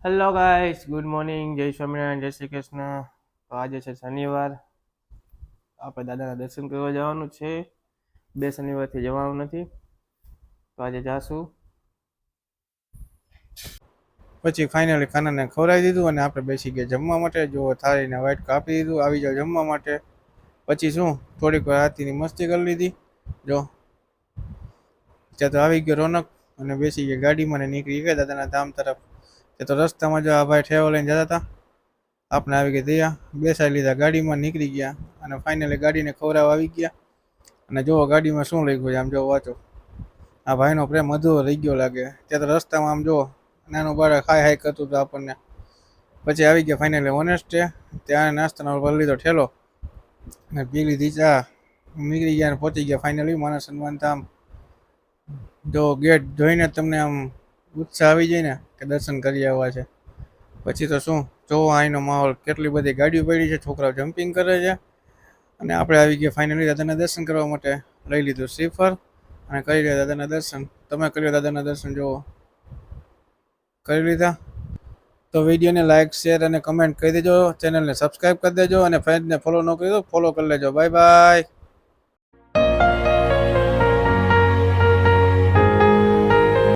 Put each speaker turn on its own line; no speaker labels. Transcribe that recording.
Hello guys, good morning, જય સ્વામિનારાયણ, જય શ્રી કૃષ્ણ. તો આજે છે શનિવાર, આપણે દાદાના દર્શન કરવા જવાનું છે. 2 શનિવારથી જવાનું નથી, તો આજે જાશું. પછી ફાઇનલી ખાનાને ખવડાવી દીધું અને આપણે બેસી ગયા જમવા માટે. જો થાળીને વાઇટ કાપી દીધું, આવી જાવ જમવા માટે. પછી શું થોડીક વાર હાથીની મસ્તી કરી લીધી. જો ત્યાં તો આવી ગયો રોનક અને બેસી ગયા ગાડીમાં ને નીકળી ગયા દાદાના ધામ તરફ. તે તો રસ્તામાં જો આ ભાઈ ઠેવો લઈને જતા હતા, આપણે આવી ગયા દયા, બેસાડી લીધા ગાડીમાં, નીકળી ગયા અને ફાઇનલી ગાડીને ખવડાવવા આવી ગયા. અને જુઓ ગાડીમાં શું લઈ ગયું છે, આમ જો વાંચો. આ ભાઈનો પ્રેમ અધૂરો રહી ગયો લાગે. ત્યાં તો રસ્તામાં આમ જુઓ નાનું બાળક હાય હાય કરતું હતું આપણને. પછી આવી ગયા ફાઇનલી ઓનેસ્ટે, ત્યાં નાસ્તાનો ભરી લીધો ઠેલો અને પી લીધી ચા. નીકળી ગયા અને પહોંચી ગયા ફાઇનલી માનસ હનુમાન ધામ. જો ગેટ જોઈને તમને આમ ઉત્સાહ આવી જાય ને કે દર્શન કરી આવવા છે. પછી તો શું જોવો અહીંનો માહોલ, કેટલી બધી ગાડીઓ પડી છે, છોકરાઓ જમ્પિંગ કરે છે. અને આપણે આવી ગયા ફાઇનલી દાદાના દર્શન કરવા માટે. લઈ લીધું શ્રીફળ અને કરી લીધા દાદાના દર્શન. તમે કરી દાદાના દર્શન જોવો કરી લીધા તો વિડીયોને લાઇક, શેર અને કમેન્ટ કરી દેજો. ચેનલને સબસ્ક્રાઈબ કરી દેજો અને ફ્રેન્ડને ફોલો ન કરી દો, ફોલો કરી લેજો. Bye bye.